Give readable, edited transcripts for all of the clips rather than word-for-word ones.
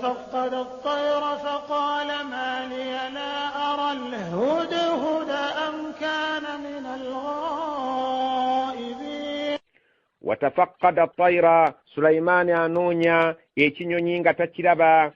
فقد الطير فقال ما لي لا أرى الهدهد أم كان من الغائبين. وتفقد الطير سليمان أنونيا ekinyonyi nga takiraba.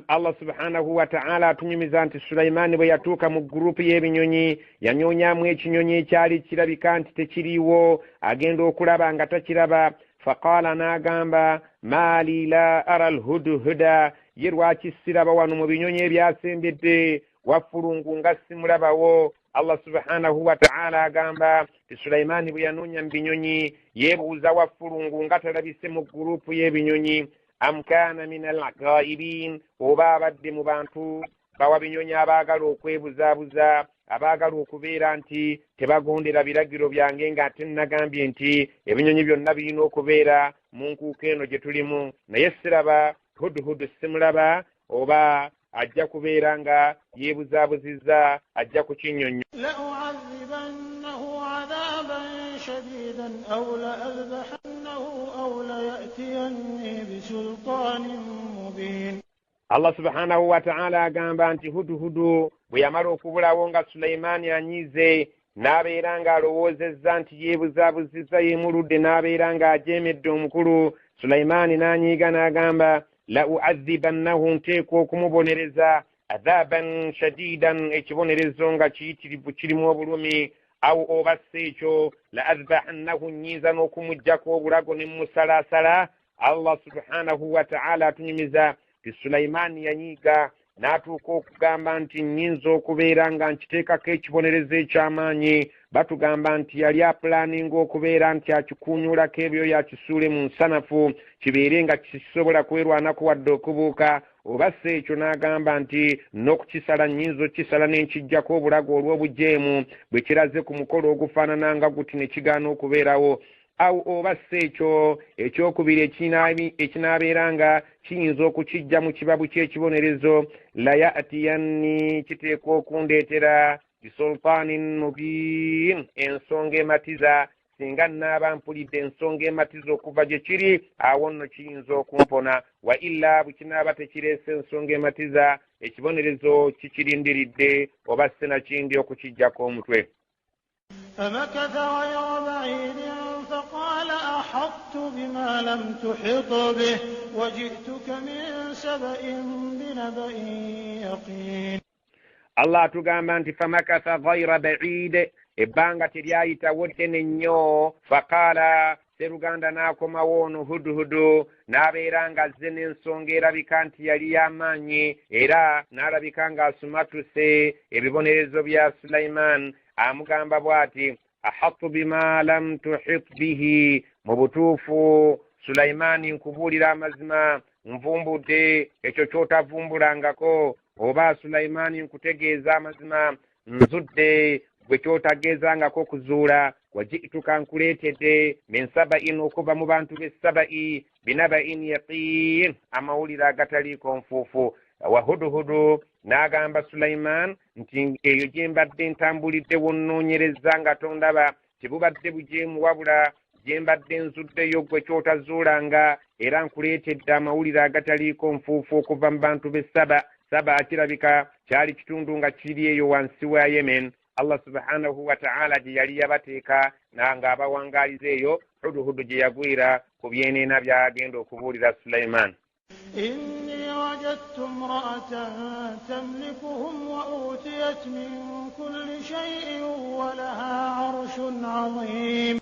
Allah subhanahu wa ta'ala atunyumiza nti Sulaiman bwe yatuuka mu gurupu y'ebinyonyi yanyoonyamu ekinyonyi ekyali kirabika nti tekiriiwo, agenda okulaba nga takiraba. Faqala n'agamba maali la ara alhudhuda, ye lwaki siraba wano mu binyonyi ebyasembedde waffulungu nga simulabawo. Allah subhanahu wa ta'ala agamba ti Sulaiman bwe yanoonya mu binyonyi yeebuuza waffulungu nga talabise mu gurupu y'ebinyonyi. Am kana min al-ghaibin, oba abadde mu bantu bawa binyonyi abaagala okwebuzaabuza, abaagala okubeera nti tebagondera biragiro byange, nga ate nagambye nti ebinyonyi byonna birina okubeera mu nkuuka eno gye tulimu, naye siraba hudhudu, simulaba, oba ajja kubeera nga yeebuzaabuzizza ajja ku kinyonyo. لأعذبنه عذابا شديدا أو لأذبحنه أو ليأتيني بسلطان مبين. Allah subhanahu wa ta'ala agamba nti hudhudu bwe yamala okubulawo nga Sulaimaani anyize, n'abeera ng'alowoozezza nti yeebuzaabuzizza yeemuludde, n'abeera ng'ajeemedde omukulu, Sulaimaani n'anyiiga n'agamba la u'adhibannahu, nteekwa okumubonereza adhaban shadidan, ekibonerezo nga kiyitirivu kirimu obulumi, aw oba ekyo la adhabannahu, nyiiza n'okumuggyako obulago ne musalaasala. Allah subhanahu wa ta'ala atunyumiza ti Sulaimaani yanyiiga n'atuuka okugamba nti nnyinza okubeera nga nkiteekako ekibonerezo eky'amaanyi. Batugamba nti yali apulaninga okubeera nti akikuunyuulako ebyoya akisuule mu nsanafu, kibeere nga kisobola kwerwanako wadde okubuuka, oba si ekyo n'agamba nti n'okukisala nnyinza okukisala n'enkijjako obulago olw'obujeemu bwe kiraze ku mukolo ogufaanana nga guti ne kigaana okubeerawo. Awo oba si ekyo ekyokubiri ekinaabeera nga kiyinza okukijja mu kibabu ky'ekibonerezo, la ya'tiyanni, kiteekwa okundeetera bisultaanin mubiin, ensonga ematiza. Singa nnaaba mpulidde ensonga ematiza okuva gye kiri, awo nno kiyinza okumpona. Wa illa bwe kinaaba tekireese ensonga ematiza, ekibonerezo kikirindiridde oba sinakindi okukijjako omutwe. فمكث غير بعيد فقال أحطت بما لم تحط به وجئتك من سبأ بنبأ يقين. Allah atugamba nti famakatha ghayra ba'id, ebbanga teryayitawo ddene nnyo. Faqaala, seruganda n'akomawo ono hudhudu, n'abeera ng'azze n'ensonga erabika nti yali y'amaanyi, era n'alabika ng'asumatuse ebibonerezo bya Sulaiman. Amugamba bw'ati ahatu bima lam tuhit bihi, mu butuufu Sulaimaani nkubuulira amazima, nvumbudde ekyo ky'otavumbulangako, oba Sulaimaani nkutegeeza amazima, nzudde gwe ky'otageezangako kuzuula. Wajituka nkuleetedde min saba'in, okuva mu bantu b'e Saba'i, binaba'in yaqiin, amawulire agataliiko nfuufu. Wa hudhudu n'agamba Sulaiman nti eyo gye mbadde ntambulidde wonnoonyereza nga tondaba, tebubadde bujeemu wabula gye mbadde nzuddeyo gwe ky'otazuulanga, era nkuleetedde amawulire agataliiko nfuufu okuva mu bantu b'e Saba. Saba kirabika kyali kitundu nga kiri eyo wansi wa Yemen. Allah subhanahu wa ta'ala gye yali yabateeka nga abawangaaliza eyo, hudhudu gye yagwira ku byeneena by'agenda okubuulira Sulaiman. إني وجدت امرأة تملكهم وأوتيت من كل شيء ولها عرش عظيم.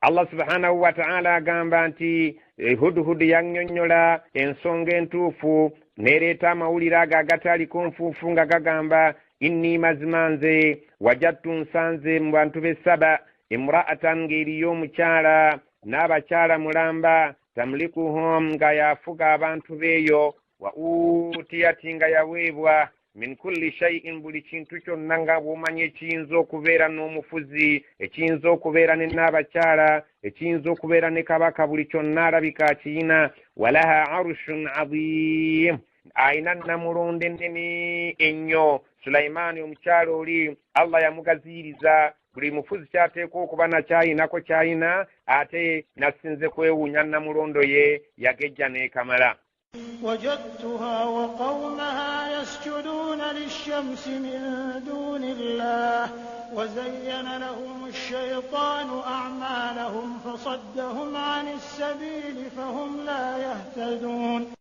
Allah subhanahu wa ta'ala agamba nti hudhudu yannyonnyola ensonga entuufu, n'ereeta amawulire ago agataliko nfuufu nga gagamba inni mazima nze wajadtu nsanze mu bantu b'e Saba imra'atan, ng'eriyo omukyala n'abakyala mulamba, tamlikuhum, nga yafuga abantu beeyo, wa utiyati, nga yaweebwa min kulli shay'in, buli kintu kyonna nga bw'omanyi ekiyinza okubeera n'omufuzi, ekiyinza okubeera ne n'abakyala, ekiyinza okubeera ne kabaka, buli kyonna alabika akiyina. Walaha arushun azim, ayina namulonde ennene ennyo. Sulaimaani omukyala oli Allah yamugaziyiriza, buli mufuzi kyateekwa okuba nakyayinako kyayina, ate nasinze kwewuunya namulondo ye yagejja n'ekamala. وجدتها وقومها يسجدون للشمس من دون الله وزين لهم الشيطان أعمالهم فصدهم عن السبيل فهم لا يهتدون.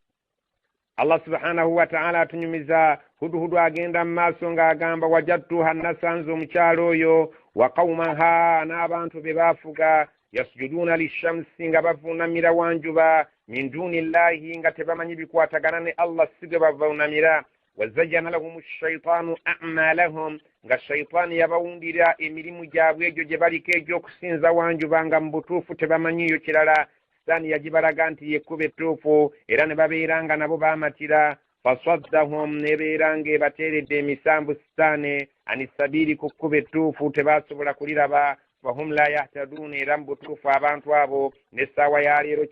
Allah subhanahu wa ta'ala tunyumiza hudu agenda maaso ng'agamba wajadtuha nasanze omukyalo oyo wa qaumaha n'abantu be baafuga yasjuduna lishamsi nga bavuunamira wanjuba min dunillahi nga tebamanyi bikwatagana ne Allah sige bavuunamira wazayyana lahum shaitanu a'malahum nga shaitani yabawundira emirimu gyabwe egyo gye baliko egy'okusinza wanjuba nga mu butuufu tebamanyiyo kirala sitaani yagibalaga nti yekkuba ettuufu era ne babeeranga nabo baamatira fasaddahum nebeeranga ebateeredde emisambu sitaani anisabiri ku kkuba ettuufu tebaasobola kuliraba fahum la yahtaduuna era mu butuufu abantu abo n'essaawa ya leero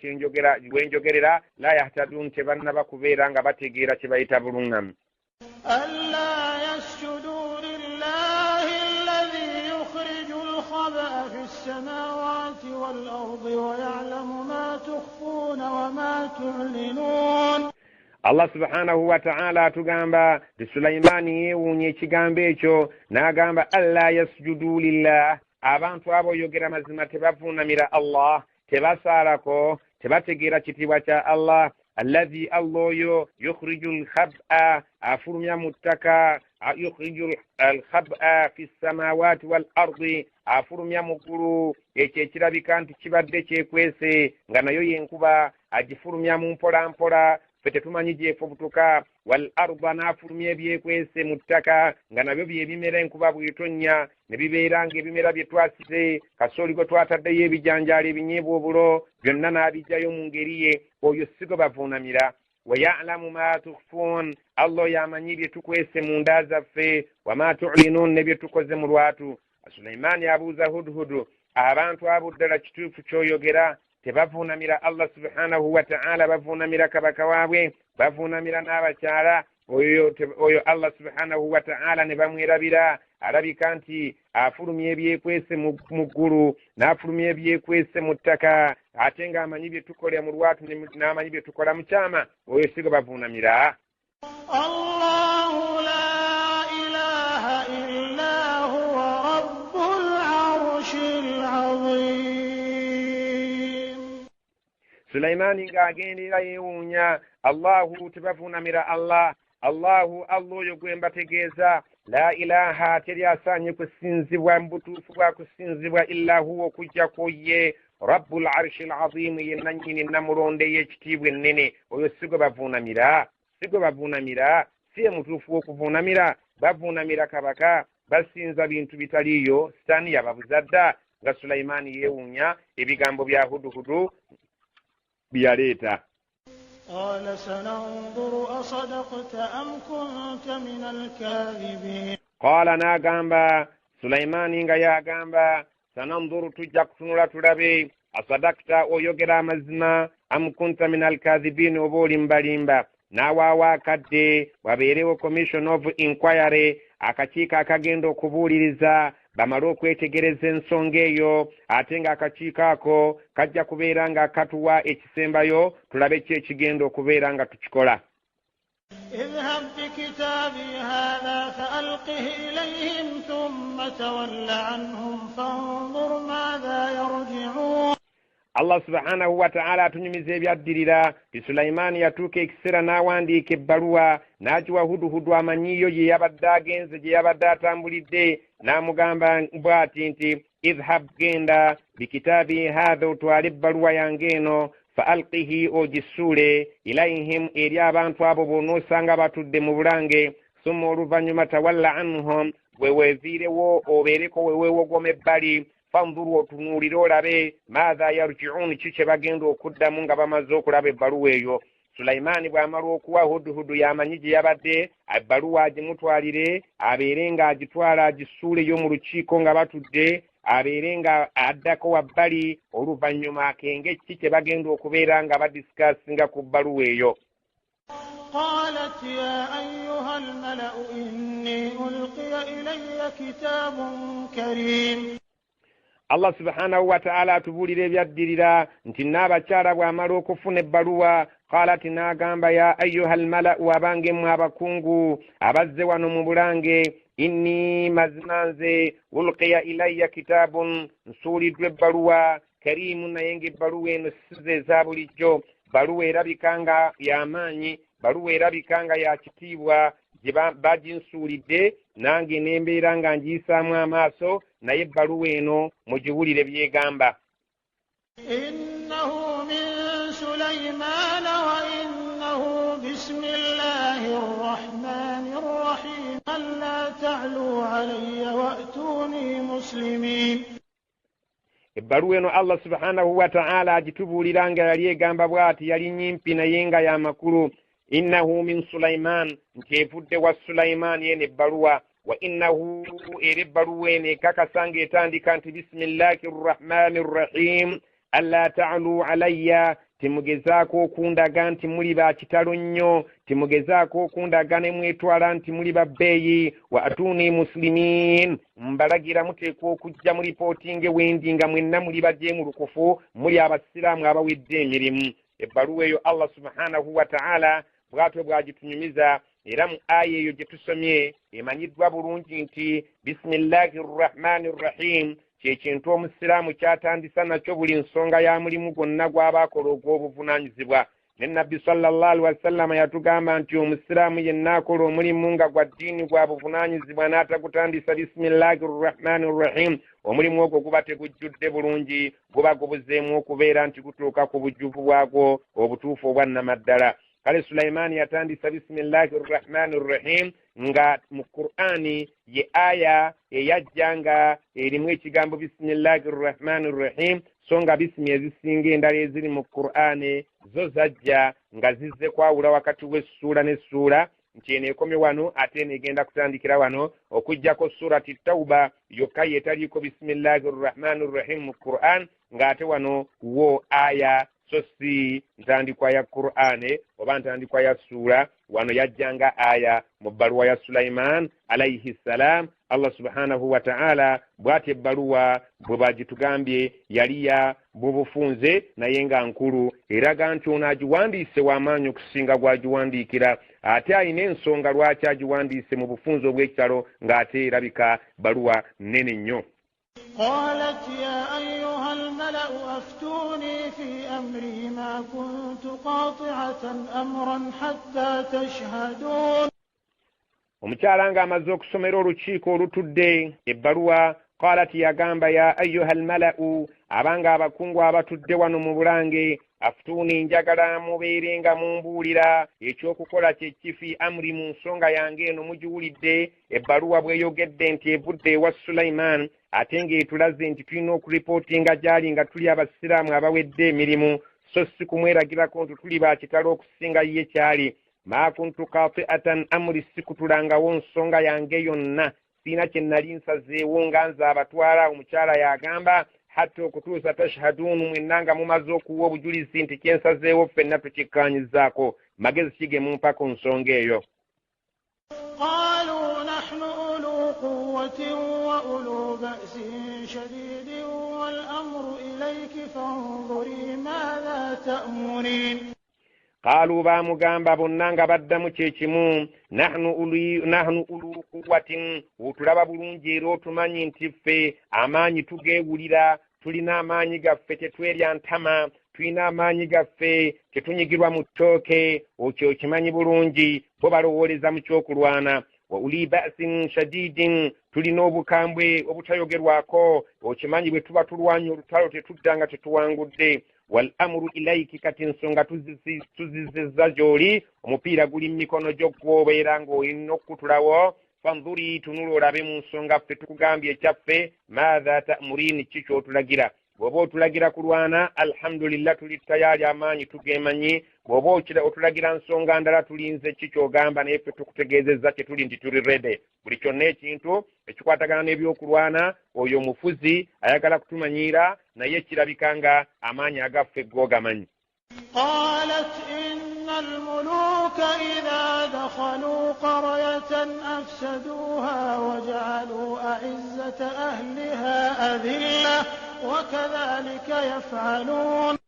wenjogerera la yahtaduun tebannaba kubeera nga bategeera kye bayita buluŋŋamu. ألا يسجدوا لله الذي يخرج الخبأ في السماوات والأرض ويعلم ما تخفون وما تعلنون. Allah subhanahu wa ta'ala tugamba ti Sulaimaani yeewuunya ekigambo ekyo n'agamba alla yasjudu lillah, abantu abo yogera mazima tebavuunamira Allah, tebasaalako, tebategeera kitiibwa kya Allah. Alladhi alloyo yukhriju al-khab'a afurumya mu ttaka, yukhriju al-khab'a fi as-samawati wal-ardi afurumya mu ggulu, ekyo ekirabika nti kibadde kyekwese nga nayo yenkuba agifurumya mu mpola mpola ffe tetumanyi gyefubutuka. wal arda n'afulumya ebyekwese mu ttaka nga nabyo byebimera enkuba bw'etonnya ne bibeera ng'ebimera bye twasize kasooli gwe twataddeyo ebijanjaalo ebinyeebwa obulo byonna n'abijjayo mu ngeri ye, oyo sigo bavuunamira. wa ya'lamu ma tukhfuun, Allah yamanyi bye tukwese mu nda zaffe, wa ma tu'linuun ne bye tukoze mu lwatu. Sulaimaani abuuza Hudhudu, abantu abo ddala kituufu ky'oyogera tebavuunamira Allah subhanahu wa ta'ala, bavuunamira kabaka waabwe, bavuunamira n'abakyala oyo Allah subhanahu wa ta'ala ne bamwerabira, alabika nti afulumya ebyekwese mu ggulu n'afulumya ebyekwese mu ttaka, ate ng'amanyi bye tukola mu lwatu n'amanyi bye tukola mu kyama, oyo sigo bavuunamira. Allahu la ilaha illa huwa rabbul arshil azim. Sulaimaani ng'agendera yeewuunya Allahu tebavuunamira Allah. Allahu oyo gwe mbategeeza, la ilaha teri asaanye kusinzibwa mu butuufu bwa kusinzibwa illa huwa okujjako ye rabbul arshil azim, ye nannyini namulonde y'ekitiibwa ennene, oyo sigo bavuunamira. Sigo bavuunamira, si ye mutuufu w'okuvuunamira, bavuunamira kabaka, basinza bintu bitaliiyo, sitaani yababuza dda. Nga Sulaimaani yeewuunya ebigambo bya Hudhudu byaleeta. قال سننظر أصدقت أم كنت من الكاذبين. قال ناغامبا Sulaimaani nga yagamba sananzuru tujja kutunula tulabe asadakta oyogera amazima am kunta min alkadhibin, oba oli mbalimba. N'awaawa akadde wabeerewo commission of inquiry, akakiiko akagenda okubuuliriza bamale okwetegereza ensonga eyo, ate ng'akakiiko ako kajja kubeera nga katuwa ekisembayo tulabe ki ekigenda okubeera nga tukikola. اذهب بكتابي هذا فألقه إليهم ثم تول عنهم فانظر ماذا يرجعون. Allah subhanahu wa ta'ala atunyumiza ebyaddirira. Sulaimaani yatuuka ekiseera n'awandiika ebbaluwa n'agiwa Hudhudu amanyiyo gye yabadde agenze, gye yabadde atambulidde, n'amugamba bw'ati nti idhhab, genda bikitaabi haadha, otwale ebbaluwa yange eno, fa alqihi, ogisuule ilayhim, eri abantu abo b'onoosanga batudde mu bulange, summa oluvannyuma tawalla anhum, bwe weeviirewo obeereko weweewogoma ebbali, fanzuru, otunuulire olabe maadha yarji'un, ki kye bagenda okuddamu nga bamaze okulaba ebbaluwa eyo. Sulaimaani bw'amala okuwa Hudhudu yamanyi gye yabadde ebbaluwa agimutwalire, abeere ng'agitwala agisuuleyo mu lukiiko nga batudde, abeere nga addako wabbali, oluvannyuma akenge ki kye bagenda okubeera nga badisikasinga ku bbaluwa eyo. قالت يا أيها الملأ إني ألقي إلي كتاب كريم. Allah subhanahu wa ta'ala atubuulira ebyaddirira nti n'abakyala bw'amala okufuna ebbaluwa قالت ناغامبا يا أيها الملأ وابانge mwabakungu abazze wano mu bulange inni mazinanze ulqiya ilayya kitabun nsuuliddwa ebbaluwa karimu naye ng'ebbaluwa eno size eza bulijjo baluwa erabikanga y'amaanyi baluwa erabikanga ya kitiibwa gye baginsuulidde nange nembeera nga ngiyisaamu amaaso naye ebbaluwa eno mugiwulire byegamba innahu min sulaymana wa innahu bismillahi rrahmani rrahim alla ta'lu alayya wa'tuni muslimin ebbaluwa eno Allah subhanahu wa ta'ala agitubuulira nga yali egamba bw'ati yali nyimpi naye nga y'amakulu innahu min Sulaiman nti evudde wa Sulaiman yene ebbaluwa wa innahu era ebbaluwa eno ekakasa ng'etandika nti bismillahi rrahmani rrahim alla ta'lu alayya timugezaako okundaga nti muli ba kitalo nnyo timugezaako okundaga ne mwetwala nti muli ba bbeeyi wa atuni muslimin mbalagira muteekwa okujja mu lipootinge wendi nga mwenna muli bajeemu lukufu muli abasiraamu abawedde emirimu ebbaluwa eyo Allah subhanahu wa ta'ala bw'atyo bw'agitunyumiza era mu aya eyo gye tusomye emanyiddwa bulungi nti bismillahi rrahmani rrahim kyekintu omusiraamu kyatandisa nakyo buli nsonga ya mulimu gwonna gw'abaakola ogw'obuvunaanyizibwa ne nabbi sallallahu alaihi wasallam yatugamba nti omusiraamu yenna akola omulimu nga gwa ddiini gwa buvunaanyizibwa n'atagutandisa bismillahi rrahmani rrahim omulimu ogwo guba tegujjudde bulungi guba gubuzeemu okubeera nti gutuuka ku bujjuvu bwagwo obutuufu obwannamaddala kale Sulaimaani yatandisa bismillahi rrahmani rrahim nga mu Qur'ani ye aya eyajja nga erimu ekigambo bismillahi rrahmani rrahim so nga bisimi ezisinga endala eziri mu Qur'ani zo zajja nga zizze kwawula wakati w'essuula n'essuula nti eno ekomye wano ate negenda kutandikira wano okujjako surati Tawba yokka yetaliiko bismillahi rrahmani rrahim mu Qur'an ng'ate wano wo aya so si ntandikwa ya Qur'ane oba ntandikwa ya sura wano yajjanga aya mu bbaluwa ya Sulaiman alayhi salam Allah subhanahu wa ta'ala bw'ate ebbaluwa bwe bagitugambye yali ya bubufunze naye nga nkulu eraga nti ono agiwandiise w'amaanyi okusinga gwagiwandiikira ate ayina ensonga lwaki agiwandiise mu bufunze obw'ekitalo ng'ate erabika baluwa nnene nnyo قالت يا أيها الملأ أفتوني في أمري ما كنت قاطعة أمرا حتى تشهدون omukyala ng'amaze okusomera olukiiko olutudde ebbaluwa قالت yagamba ya أيها الملأ abanga abakungu abatudde wano mu bulange aftuni njagala mubeere nga mumbuulira ekyokukola kyekifi amri mu nsonga yange eno mugiwulidde ebbaluwa bweyogedde nti evudde ewa Sulaiman ate ng'etulaze nti tulina okuripootinga gyali nga tuli abasiraamu abawedde emirimu so si kumweragirako nti tuli ba kitalo okusinga ye kyali ma kuntu qati'atan amri sikutulangawo nsonga yange yonna siina kye nali nsazeewo nga nze abatwala omukyala yagamba hatta okutuusa tashhaduunu mwenna nga mumaze okuwa obujulizi nti kyensazeewo ffenna tukikkaanyizaako magezi kige mumpa ku nsonga eyo قالوا نحن أولو قوة وأولو بأس شديد والأمر إليك فانظري ماذا تأمرين قالوا bamugamba bonna nga baddamu kyekimu nahnu ulu quwwatin otulaba bulungi era otumanyi nti ffe amaanyi tugeewulira tulina amaanyi gaffe tetwerya ntama tulina amaanyi gaffe tetunyigirwa mu ttooke okyo okimanyi bulungi bo balowooleza mu kyokulwana wa uli ba'sin shadidin tulina obukambwe obutayogerwako okimanyi bwe tuba tulwanya olutalo tetuddanga tetuwangudde wal amru ilayki kati ensonga tuzizza gy'oli omupiira guli mu mikono gyo gw'obeera ng'olina okutulawo fanzuri tunula olabe mu nsonga ffe tukugambye ekyaffe maatha ta'murini ki ky'otulagira bw'oba otulagira kulwana alhamdulillah tuli tayali amaanyi tugemanyi bw'oba otulagira nsonga ndala tulinze ki ky'ogamba naye ffe tukutegeezezza kye tuli nti tuli rede buli kyonna ekintu ekikwatagana n'ebyokulwana oyo omufuzi ayagala kutumanyiira naye kirabika nga amaanyi agaffe g'ogamanyi قالت إن الملوك إذا دخلوا قرية أفسدوها وجعلوا أعزة أهلها أذلة وكذلك يفعلون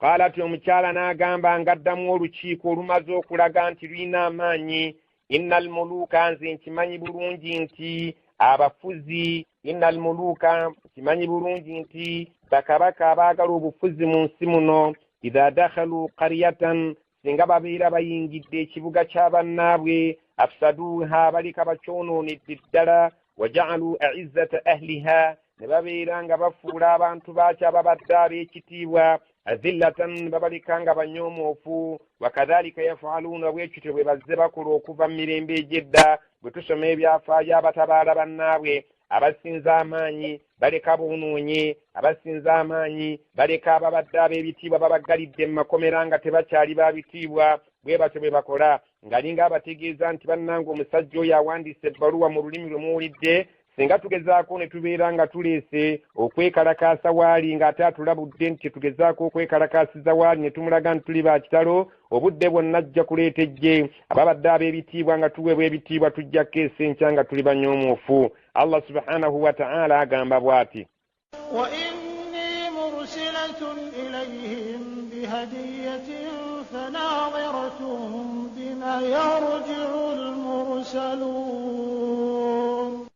qaalat omukyala n'agamba ngaddamu olukiiko olumaze okulaga nti lulina amaanyi innal muluka nze nkimanyi bulungi nti abafuzi innal muluka nkimanyi bulungi nti bakabaka abaagala obufuzi mu nsi muno idha dakhalu qaryatan singa babeera bayingidde ekibuga ky'abannaabwe afsaduha balika bakyonoonedde ddala waja'alu a'izzata ahliha ne babeera nga bafuula abantu baakyo ababadde ab'ekitiibwa azillatan babalika nga banyoomoofu wakadhalika yafaluuna bwekityo bwe bazze bakola okuva mu mirembe egy'edda bwe tusoma ebyafaayo abatabaala bannaabwe abasinza amaanyi baleka boonoonye abasinza amaanyi baleka ababadde ab'ebitiibwa babagalidde mu makomera nga tebakyali babitiibwa bwe batyo bwe bakola ng'alinga abategeeza nti bannanga omusajja oyo awandiise ebbaluwa mu lulimi lwe muwulidde singa tugezaako ne tubeera nga tuleese okwekalakaasa waali ng'ate atulabudde nti tugezaako okwekalakaasiza waali ne tumulaga nti tuli bakitalo obudde bwonna ajja kuleeta ejje ababadde ab'ebitiibwa nga tuweebwa ebitiibwa tujja kukeesa enkya nga tuli banyoomoofu. Allah subhanahu wa ta'ala agamba bw'ati wa inni mursilatun ilayhim bihadiyatin fanadhiratun bima yarji'u al-mursalun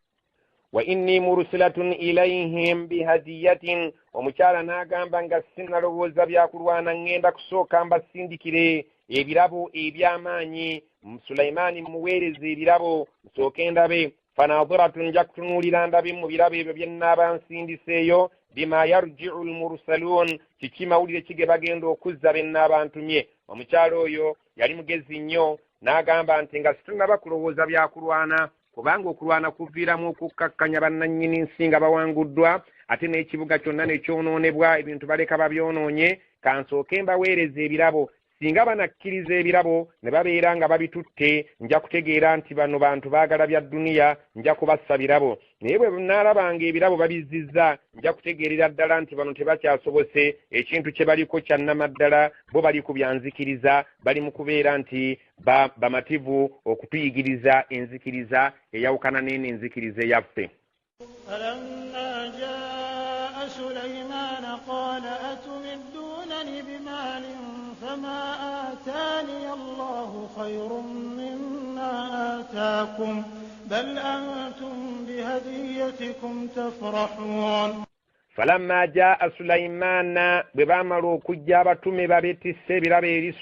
wa inni mursilatun ilayhim bihadiyatin omukyala n'agamba nga sinnalowooza byakulwana ngenda kusooka mbasindikire ebirabo eby'amaanyi Sulaimaani muweereza ebirabo nsooke ndabe fanadhiratun nja kutunuulira ndabe mu birabo ebyo bye nnaaba nsindiseeyo bima yarji'u al-mursalun kiki mawulire kige bagenda okuzza be nnaaba ntumye. Omukyala oyo yali mugezi nnyo n'agamba nti nga situnnaba kulowooza byakulwana kubanga okulwana kuviiramu okukkakkanya bannannyini nsi nga bawanguddwa ate n'ekibuga kyonna ne kyonoonebwa ebintu baleka babyonoonye kansooke mbaweereza ebirabo singa banakkiriza ebirabo ne babeera nga babitutte nja kutegeera nti bano bantu baagala bya dduniya nja kubassa birabo naye bwe naalabanga ebirabo babizizza nja kutegeerera ddala nti bano tebakyasobose ekintu kye baliko kyannamaddala bo bali ku byanzikiriza bali mu kubeera nti bamativu okutuyigiriza enzikiriza eyawukana n'eno enzikiriza eyaffe. فلما جاء سليمان قال أتمدونني بمال فما آتاني الله خير مما آتاكم بل أنتم بهديتكم تفرحون. فلما جاء سليمان ببامرو كجا باتومي babetisse ebirabo eri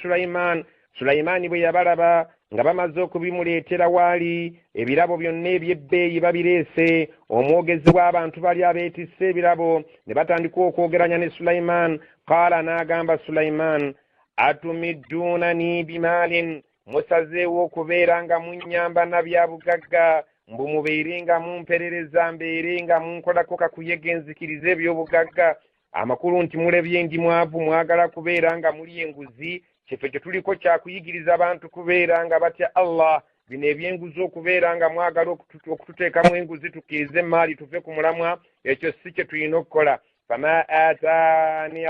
Sulaimaani bwe yabalaba nga bamaze okubimuleetera waali ebirabo byonna eby'ebbeeyi babireese omwogezi w'abantu bali abeetisse ebirabo ne batandika okwogeranya ne Sulaimaan. Qaala n'agamba Sulaimaan atumidduunani bimaalin musazeewo okubeera nga munnyamba na bya bugagga mbu mubeere nga mumperereza mbeere nga munkolako kakuyega enzikiriza eby'obugagga amakulu nti mulebye ndi mwavu mwagala kubeera nga muli enguzi kiffe kye tuliko kyakuyigiriza abantu kubeera nga batya Allah bino ebyenguzi okubeera nga mwagala okututeekamu enguzi tukiize emaali tuve ku mulamwa ekyo si kye tulina okukola. Fama ataani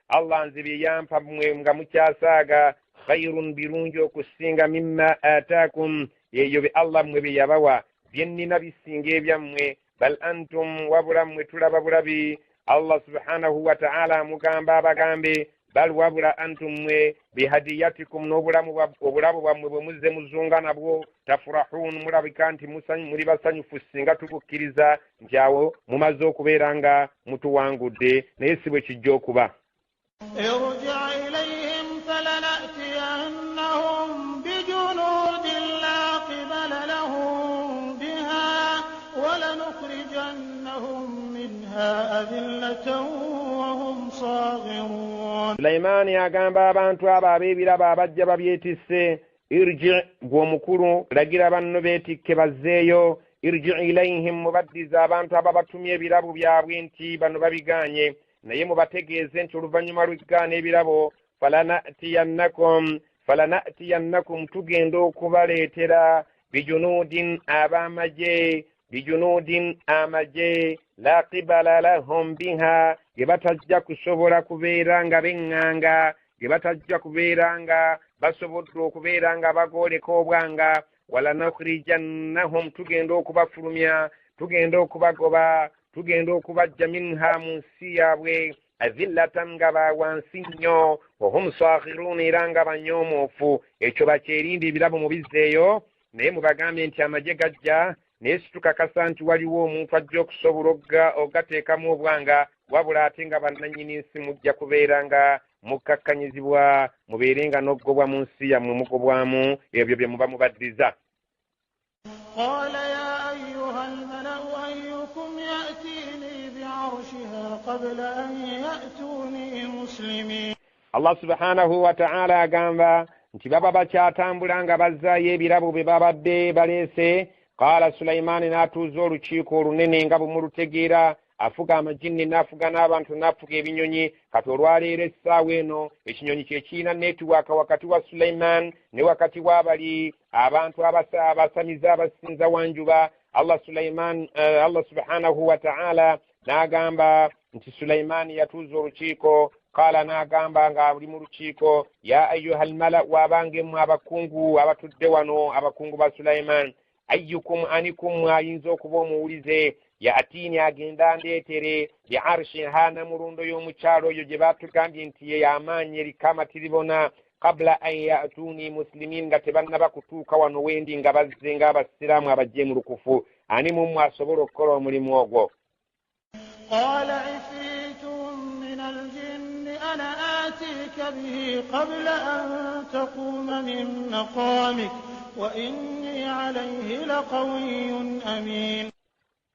Allah nze bye yampa mmwe nga mukyasaaga khayrun birungi okusinga mimma ataakum eyo be Allah mmwe bye yabawa bye nnina bisinga ebyammwe bal antum wabula mmwe tulaba bulabi. Allah subhanahu wa ta'ala mugamba abagambe bal wabula antum mwe bihadiyatikum n'obulamu bwammwe bwe muzze muzunga nabwo tafurahun mulabika nti muli basanyufu singa tukukkiriza nti awo mumaze okubeera nga mutuwangudde naye si bwe kijja okuba. ارجع إليهم فلنأتينهم بجنود لا قبل لهم بها ولنخرجنهم منها أذلة وهم صاغرون. Sulaimaani agamba abantu abo ab'ebirabo abajja babyetisse irji gw'omukulu lagira banno beetikke bazzeeyo irji ilayhim mubaddiza abantu ababatumye ebirabo byabwe nti bano babigaanye naye mubategeeze nti oluvannyuma lw'egaana ebirabo falanatiyannakum tugenda okubaleetera bijunudin amaje la qibala lahum biha ge batajja kusobola kubeera nga beŋŋanga ge batajja kubeera nga basobodde okubeera nga bagooleka obwanga walanakhrijannahum tugenda okubafulumya tugenda okubagoba tugenda okubajja minha mu nsi yaabwe azillatan nga bawansi nnyo wahum saghirun era nga banyoomoofu. Ekyo bakyerinde ebirabo mubizzeeyo, naye mubagambye nti amagye gajja naye situkakasa nti waliwo omuntu ajja okusobola ogateekamu obwanga, wabula ate nga bannannyini nsi mujja kubeera nga mukkakkanyizibwa mubeere nga n'oggobwa mu nsi yammwe mugobwamu ebyo bye muba mubaddiza. قال يا أيها الملأ أيكم يأتيني بعرشها قبل أن يأتوني مسلمين. Allah subhanahu wa ta'ala agamba nti baba bakyatambula nga bazzaayo ebirabo bye babadde baleese. Qaala Sulaimaani n'atuuza olukiiko olunene nga bumulutegeera, afuga amajinni n'afuga n'abantu n'afuga ebinyonyi. Kati olwaleero essaawa eno ekinyonyi kye kiina netiwaaka wakati wa Sulaimaan ne wakati w'abali abantu abasamiza abasinza wanjuba. Allah subhanahu wa ta'ala n'agamba nti Sulaimaani yatuuza olukiiko. Qaala n'agamba nga ali mu lukiiko, ya ayyuhal mala, wabangemu abakungu abatudde wano, abakungu ba Sulaimaan, ayyukum anikum ayinza okuba omuwulize ya'tiini agenda andeetere bi arshiha namurundo y'omukyalo oyo gye batugambye nti ye y'amaanyi erikamatibona qabla an ya'tuuni muslimiin, nga tebannaba kutuuka wano wendi nga bazze ng'abasiraamu abajje mu lukufu. Ani mumwe asobola okukola omulimu ogwo? قال عفريت من الجن أنا آتيك به قبل أن تقوم من مقامك وإني عليه لقوي أمين.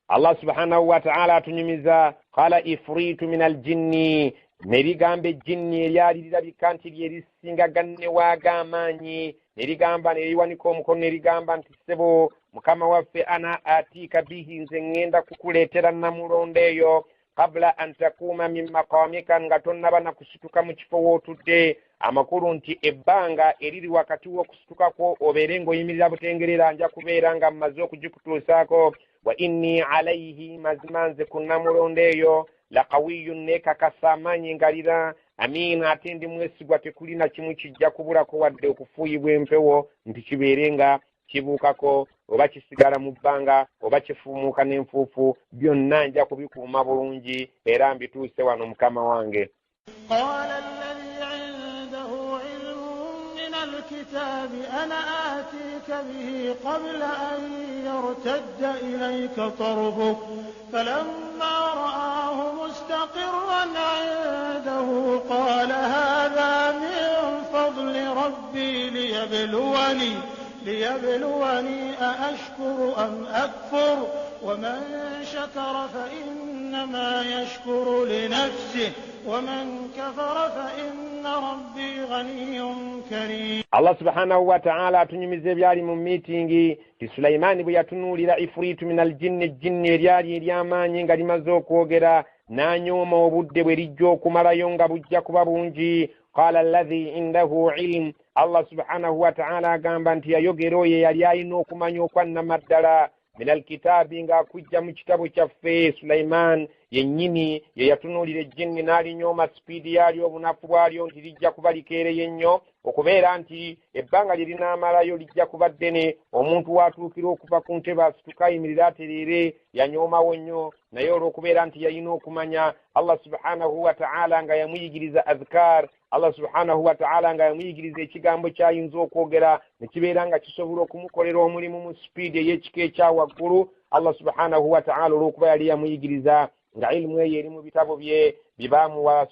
Allah subhanahu wa ta'ala atunyumiza, qala ifritu min aljinni, nerigamba ejjinni eryali lirabika nti lyerisinga ganne waaga amaanyi, nerigamba neriwanika omukono nerigamba nti ssebo mukama waffe ana atiika bihi, nze ngenda kukuleetera namulondo eyo qabla an takuuma min maqamika, nga tonnaba nakusituka mu kifo wootudde. Amakulu nti ebbanga eriri wakati w'okusitukako obeere ng'oyimirira butengerera nja kubeera nga mmaze okugikutuusaako. Wa inni alayhi, mazima nze ku namulondo eyo laqawiyun, neekakasa amaanyi ngalira, amiin, ate ndi mwesigwa, tekulina kimu kijja kubulako wadde okufuuyibwa empewo nti kibeere nga kibuukako oba kisigala mu bbanga oba kifuumuuka n'enfuufu, byonna nja kubikuuma bulungi era mbituuse wano mukama wange. قال الذي عنده علم من الكتاب أنا آتيك به قبل أن يرتد إليك طرفك فلما رآه مستقرا عنده قال هذا من فضل ربي ليبلوني أأشكر أم أكفر ومن شكر فإنما يشكر لنفسه ومن كفر فإن ربي غني كريم. Allah subhanahu wa ta'ala atunyumiza ebyali mu miitingi ti Sulaimaani bwe yatunuulira ifritu min aljinni, ejjinni eryali ery'amaanyi nga limaze okwogera, n'anyooma obudde bwe lijja okumalayo nga bujja kuba bungi. Qaala alladhi indahu ilm, Allah subhanahu wa ta'ala agamba nti yayogera oyo yali alina okumanya okwannamaddala min alkitaabi, ng'akujja mu kitabo kyaffe. Sulaimaan yennyini ye yatunuulira ejjinni n'alinyooma sipiidi yalyo, obunafu bwalyo nti lijja kuba likeereye nnyo, okubeera nti ebbanga lye linaamalayo lijja kuba ddene. Omuntu watuukira okuva ku ntebe asituka ayimirira atereere yanyoomawo nnyo, naye olw'okubeera nti yalina okumanya Allah subhanahu wa ta'ala nga yamuyigiriza azkar, Allah subhanahu wa ta'ala nga yamuyigiriza ekigambo kyayinza okwogera ne kibeera nga kisobola okumukolera omulimu mu sipiidi ey'ekika ekya waggulu. Allah subhanahu wa ta'ala olw'okuba yali yamuyigiriza nga ilimu eyo eri mu bitabo bye bibaamuwa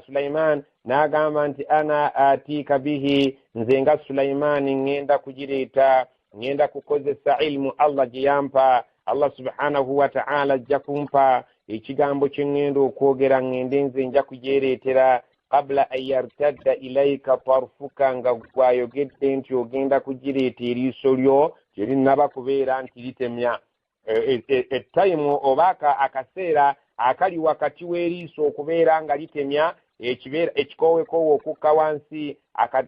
Sulaimaan, n'agamba nti ana atiika bihi, nze nga Sulaimaani ngenda kugireeta, ngenda kukozesa ilimu Allah gye yampa. Allah subhanahu wa ta'ala ajja kumpa ekigambo kye ngenda okwogera, ngende nze nja kugyereetera qabla an yartadda ilayka tarfuka, nga gwayogedde nti ogenda kugireeta eriiso lyo terinaba kubeera nti litemya. Etayimu oba akaseera akali wakati w'eriiso okubeera nga litemya, ekikoowekoowe okukka wansi,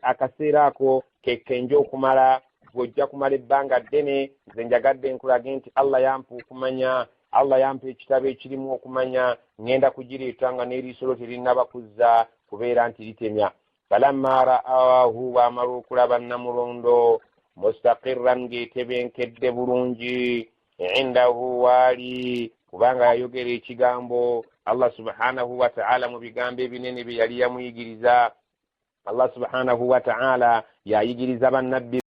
akaseera ako kenja okumala, bw'ojja kumala ebbanga ddene. Nze njagadde nkulage nti Allah yampa okumanya, Allah yampa ekitabo ekirimu okumanya, ngenda kugireeta nga n'eriiso lyo terinaba kuzza kubeera nti litemya. Falamma ra'ahu, bw'amala okulaba namulondo mustaqirran, ng'etebenkedde bulungi, indahu waali, kubanga yayogera ekigambo Allah subhanahu wa ta'ala mu bigambo ebinene bye yali yamuyigiriza. Allah subhanahu wa ta'ala yayigiriza bannabbi